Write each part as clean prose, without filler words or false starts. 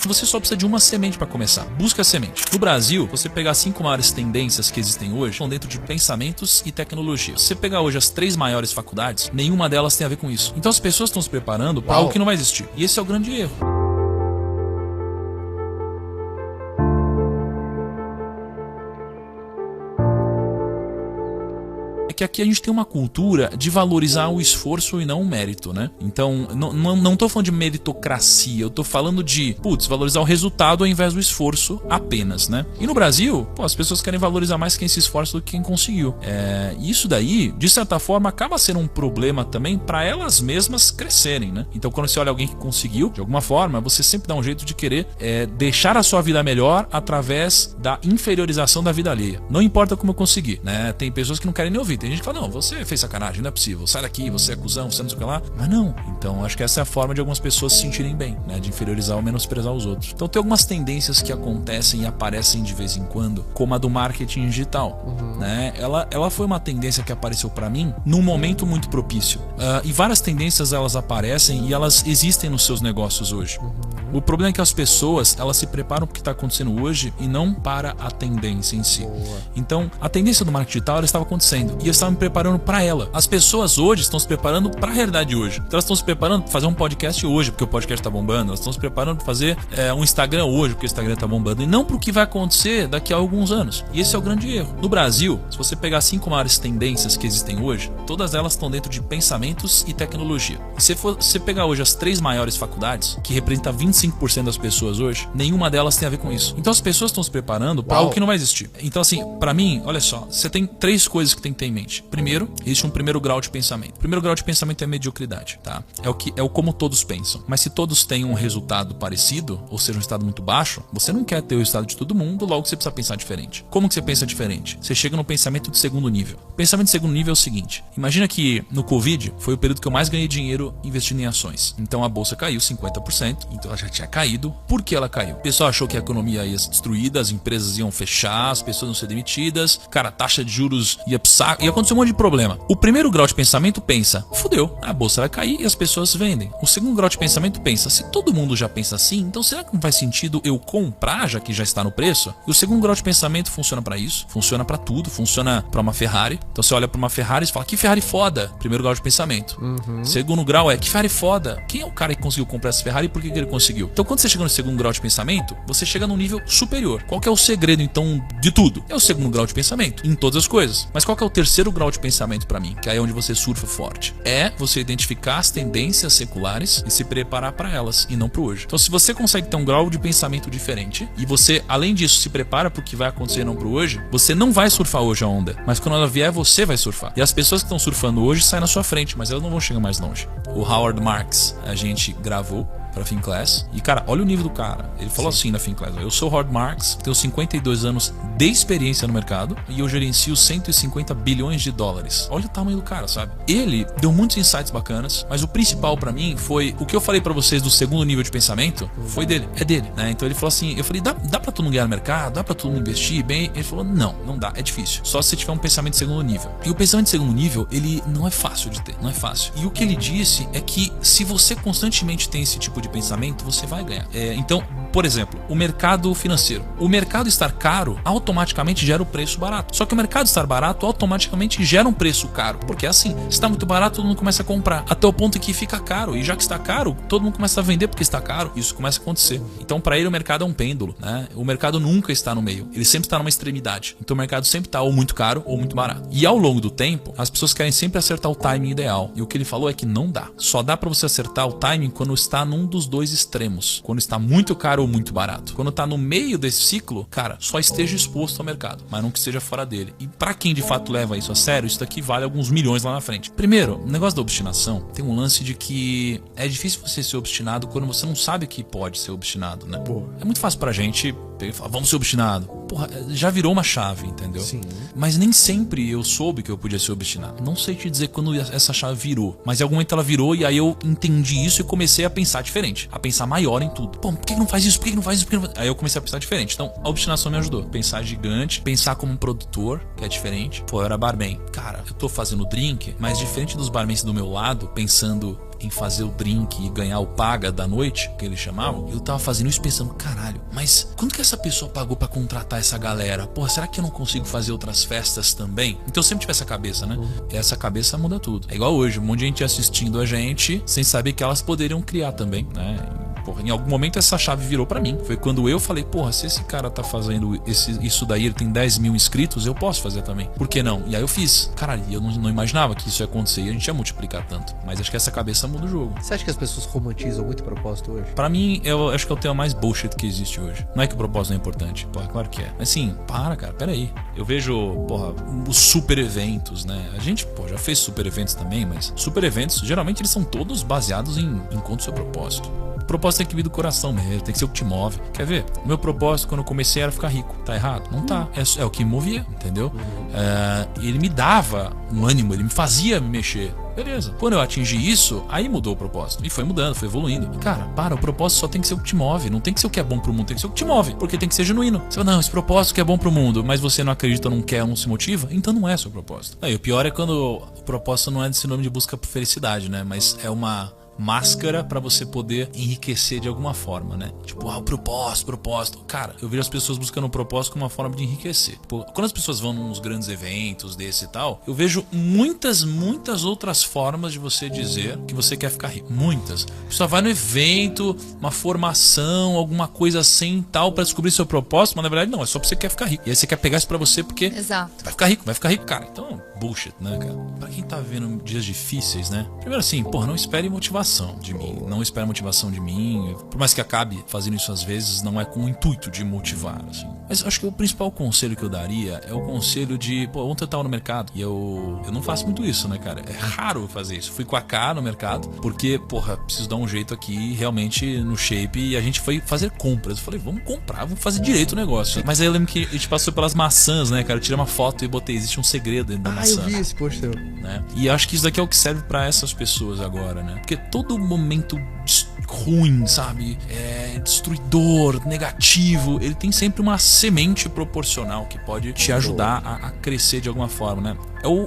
Você só precisa de uma semente para começar. Busca a semente. No Brasil, você pegar as 5 maiores tendências que existem hoje, estão dentro de pensamentos e tecnologia. Se você pegar hoje as 3 maiores faculdades, nenhuma delas tem a ver com isso. Então as pessoas estão se preparando para algo que não vai existir. E esse é o grande erro. Que aqui a gente tem uma cultura de valorizar o esforço e não o mérito, né? Então, não tô falando de meritocracia, eu tô falando de, valorizar o resultado ao invés do esforço apenas, né? E no Brasil, as pessoas querem valorizar mais quem se esforça do que quem conseguiu. Isso daí, de certa forma, acaba sendo um problema também para elas mesmas crescerem, né? Então, quando você olha alguém que conseguiu, de alguma forma, você sempre dá um jeito de querer deixar a sua vida melhor através da inferiorização da vida alheia. Não importa como eu consegui, né? Tem pessoas que não querem nem ouvir. Tem gente que fala, não, você fez sacanagem, não é possível, sai daqui, você é cuzão, você não sei o que lá. Mas não. Então, acho que essa é a forma de algumas pessoas se sentirem bem, né? De inferiorizar ou menosprezar os outros. Então, tem algumas tendências que acontecem e aparecem de vez em quando, como a do marketing digital, né? Ela foi uma tendência que apareceu para mim num momento muito propício. E várias tendências, elas aparecem e elas existem nos seus negócios hoje. O problema é que as pessoas, elas se preparam para o que está acontecendo hoje e não para a tendência em si. Então, a tendência do marketing digital, ela estava acontecendo e eles estavam me preparando para ela. As pessoas hoje estão se preparando para a realidade hoje. Então, elas estão se preparando para fazer um podcast hoje, porque o podcast está bombando. Elas estão se preparando para fazer um Instagram hoje, porque o Instagram está bombando. E não para o que vai acontecer daqui a alguns anos. E esse é o grande erro. No Brasil, se você pegar 5 maiores tendências que existem hoje, todas elas estão dentro de pensamentos e tecnologia. E se você pegar hoje as 3 maiores faculdades, que representam 25% das pessoas hoje, nenhuma delas tem a ver com isso. Então as pessoas estão se preparando para algo que não vai existir. Então assim, para mim, olha só, você tem 3 coisas que tem que ter em mente. Primeiro, existe um primeiro grau de pensamento. O primeiro grau de pensamento é mediocridade, tá? É o como todos pensam. Mas se todos têm um resultado parecido, ou seja, um resultado muito baixo, você não quer ter o resultado de todo mundo, logo você precisa pensar diferente. Como que você pensa diferente? Você chega no pensamento de segundo nível. O pensamento de segundo nível é o seguinte: imagina que no Covid foi o período que eu mais ganhei dinheiro investindo em ações. Então a bolsa caiu 50%, então ela já tinha caído. Por que ela caiu? O pessoal achou que a economia ia ser destruída, as empresas iam fechar, as pessoas iam ser demitidas, cara, a taxa de juros ia pro saco, ia acontecer um monte de problema. O primeiro grau de pensamento pensa, fudeu, a bolsa vai cair e as pessoas vendem. O segundo grau de pensamento pensa, se todo mundo já pensa assim, então será que não faz sentido eu comprar, já que já está no preço? E o segundo grau de pensamento funciona para isso, funciona para tudo, funciona para uma Ferrari. Então você olha para uma Ferrari e fala, que Ferrari foda. Primeiro grau de pensamento. Segundo grau é, que Ferrari foda. Quem é o cara que conseguiu comprar essa Ferrari e por que ele conseguiu? Então quando você chega no segundo grau de pensamento, você chega num nível superior. Qual que é o segredo então de tudo? É o segundo grau de pensamento, em todas as coisas. Mas qual que é o terceiro grau de pensamento para mim? Que aí é onde você surfa forte. É você identificar as tendências seculares e se preparar para elas e não para hoje. Então se você consegue ter um grau de pensamento diferente e você, além disso, se prepara para o que vai acontecer e não para hoje, você não vai surfar hoje a onda, mas quando ela vier, você vai surfar. E as pessoas que estão surfando hoje saem na sua frente, mas elas não vão chegar mais longe. O Howard Marks, a gente gravou para Finclass. E cara, olha o nível do cara. Ele falou assim na Finclass: eu sou Howard Marks, tenho 52 anos de experiência no mercado e eu gerencio 150 bilhões de dólares. Olha o tamanho do cara, sabe? Ele deu muitos insights bacanas, mas o principal para mim foi o que eu falei para vocês do segundo nível de pensamento, foi dele, é dele, né? Então ele falou assim, eu falei, dá para todo mundo ganhar no mercado, dá para todo mundo investir bem? Ele falou, não dá, é difícil. Só se você tiver um pensamento de segundo nível. E o pensamento de segundo nível, ele não é fácil de ter, não é fácil. E o que ele disse é que se você constantemente tem esse tipo de pensamento, você vai ganhar. Então, por exemplo, o mercado financeiro. O mercado estar caro automaticamente gera o preço barato. Só que o mercado estar barato automaticamente gera um preço caro. Porque é assim, se está muito barato, todo mundo começa a comprar. Até o ponto que fica caro. E já que está caro, todo mundo começa a vender porque está caro. Isso começa a acontecer. Então, para ele, o mercado é um pêndulo, né? O mercado nunca está no meio. Ele sempre está numa extremidade. Então, o mercado sempre está ou muito caro ou muito barato. E ao longo do tempo, as pessoas querem sempre acertar o timing ideal. E o que ele falou é que não dá. Só dá para você acertar o timing quando está num dos dois extremos. Quando está muito caro ou muito barato. Quando está no meio desse ciclo, cara, só esteja exposto ao mercado, mas não que esteja fora dele. E para quem de fato leva isso a sério, isso daqui vale alguns milhões lá na frente. Primeiro, o negócio da obstinação tem um lance de que é difícil você ser obstinado quando você não sabe que pode ser obstinado, né? Pô, é muito fácil pra gente falar, vamos ser obstinado. Porra, já virou uma chave, entendeu? Sim. Mas nem sempre eu soube que eu podia ser obstinado. Não sei te dizer quando essa chave virou, mas em algum momento ela virou e aí eu entendi isso e comecei a pensar diferente, a pensar maior em tudo. Pô, por que não faz isso isso? Por que não faz isso? Por que não faz? Aí eu comecei a pensar diferente. Então, a obstinação me ajudou. Pensar gigante, pensar como um produtor, que é diferente. Pô, eu era barman. Cara, eu tô fazendo drink, mas diferente dos barmans do meu lado, pensando em fazer o drink e ganhar o paga da noite, que eles chamavam, eu tava fazendo isso pensando, caralho, mas quanto que essa pessoa pagou pra contratar essa galera? Porra, será que eu não consigo fazer outras festas também? Então eu sempre tive essa cabeça, né? E essa cabeça muda tudo. É igual hoje, um monte de gente assistindo a gente, sem saber que elas poderiam criar também, né? Porra, em algum momento essa chave virou pra mim. Foi quando eu falei, porra, se esse cara tá fazendo isso daí, ele tem 10 mil inscritos, eu posso fazer também. Por que não? E aí eu fiz. Caralho, eu não imaginava que isso ia acontecer e a gente ia multiplicar tanto. Mas acho que essa cabeça muda o jogo. Você acha que as pessoas romantizam muito o propósito hoje? Pra mim, eu acho que é o tema mais bullshit que existe hoje. Não é que o propósito não é importante. Porra, claro que é. Mas assim, cara, peraí. Eu vejo, porra, os super eventos, né? A gente, pô, já fez super eventos também, mas super eventos, geralmente eles são todos baseados em encontro seu propósito. O propósito tem que vir do coração mesmo, tem que ser o que te move. Quer ver? O meu propósito quando eu comecei era ficar rico. Tá errado? Não tá. É o que me movia, entendeu? Ele me dava um ânimo, ele me fazia me mexer. Beleza. Quando eu atingi isso, aí mudou o propósito. E foi mudando, foi evoluindo. Cara, o propósito só tem que ser o que te move. Não tem que ser o que é bom pro mundo, tem que ser o que te move. Porque tem que ser genuíno. Você fala, não, esse propósito que é bom pro mundo, mas você não acredita, não quer, não se motiva, então não é seu propósito. Aí o pior é quando o propósito não é desse nome de busca por felicidade, né? Mas é uma máscara pra você poder enriquecer de alguma forma, né? Tipo, o propósito. Cara, eu vejo as pessoas buscando um propósito como uma forma de enriquecer. Quando as pessoas vão nos grandes eventos desse e tal, eu vejo muitas outras formas de você dizer que você quer ficar rico. Muitas. A pessoa vai no evento, uma formação, alguma coisa assim e tal, pra descobrir seu propósito, mas na verdade não, é só porque você quer ficar rico. E aí você quer pegar isso pra você porque Exato. vai ficar rico, cara. Então, bullshit, né, cara? Pra quem tá vivendo dias difíceis, né? Primeiro assim, porra, não espere motivação de mim. Não espere motivação de mim. Por mais que acabe fazendo isso às vezes, não é com o intuito de motivar, assim. Mas eu acho que o principal conselho que eu daria é o conselho de, pô, ontem eu tava no mercado e eu não faço muito isso, né, cara? É raro fazer isso. Fui com a K no mercado porque, porra, preciso dar um jeito aqui realmente no shape e a gente foi fazer compras. Eu falei, vamos comprar, vamos fazer direito o negócio. Mas aí eu lembro que a gente passou pelas maçãs, né, cara? Eu tirei uma foto e botei, existe um segredo dentro da maçã. Eu vi esse post seu. Né? E acho que isso daqui é o que serve pra essas pessoas agora, né? Porque todo momento ruim, sabe? Destruidor, negativo, ele tem sempre uma semente proporcional que pode te ajudar a crescer de alguma forma, né?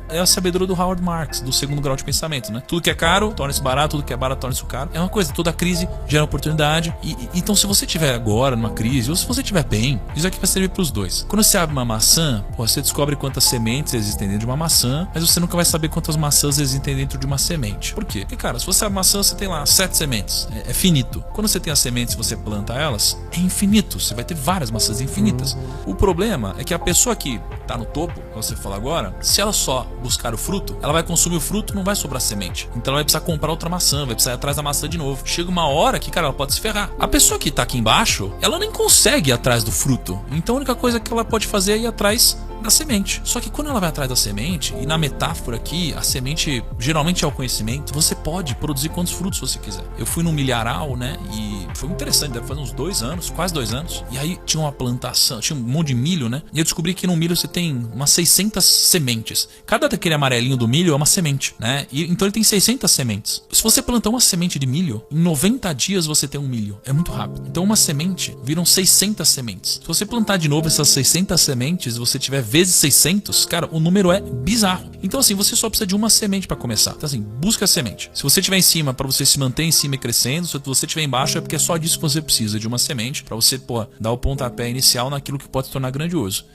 É a sabedoria do Howard Marks, do segundo grau de pensamento, né? Tudo que é caro torna-se barato, tudo que é barato torna-se caro. É uma coisa, toda crise gera oportunidade. Então, se você estiver agora numa crise, ou se você estiver bem, isso aqui vai servir pros dois. Quando você abre uma maçã, você descobre quantas sementes existem dentro de uma maçã, mas você nunca vai saber quantas maçãs existem dentro de uma semente. Por quê? Porque, cara, se você abre uma maçã, você tem lá 7 sementes. É finito. Quando você tem as sementes e você planta elas, é infinito. Você vai ter várias maçãs infinitas. O problema é que a pessoa que tá no topo, como você fala agora, se ela só buscar o fruto, ela vai consumir o fruto, não vai sobrar semente. Então ela vai precisar comprar outra maçã, vai precisar ir atrás da maçã de novo. Chega uma hora que, cara, ela pode se ferrar. A pessoa que tá aqui embaixo, ela nem consegue ir atrás do fruto. Então a única coisa que ela pode fazer é ir atrás da semente. Só que quando ela vai atrás da semente, e na metáfora aqui, a semente geralmente é o conhecimento, você pode produzir quantos frutos você quiser. Eu fui num milharal, né, e foi muito interessante, deve fazer uns 2 anos, quase 2 anos, e aí tinha uma plantação, tinha um monte de milho, né, e eu descobri que no milho você tem umas 600 sementes. Cada daquele amarelinho do milho é uma semente, né, e então ele tem 600 sementes. Se você plantar uma semente de milho, em 90 dias você tem um milho. É muito rápido. Então uma semente viram 600 sementes. Se você plantar de novo essas 600 sementes e você tiver vezes 600, cara, o número é bizarro. Então assim, você só precisa de uma semente para começar. Então assim, busca a semente. Se você estiver em cima, para você se manter em cima e crescendo, se você estiver embaixo, é porque é só disso que você precisa, de uma semente, para você, pô, dar o pontapé inicial naquilo que pode se tornar grandioso.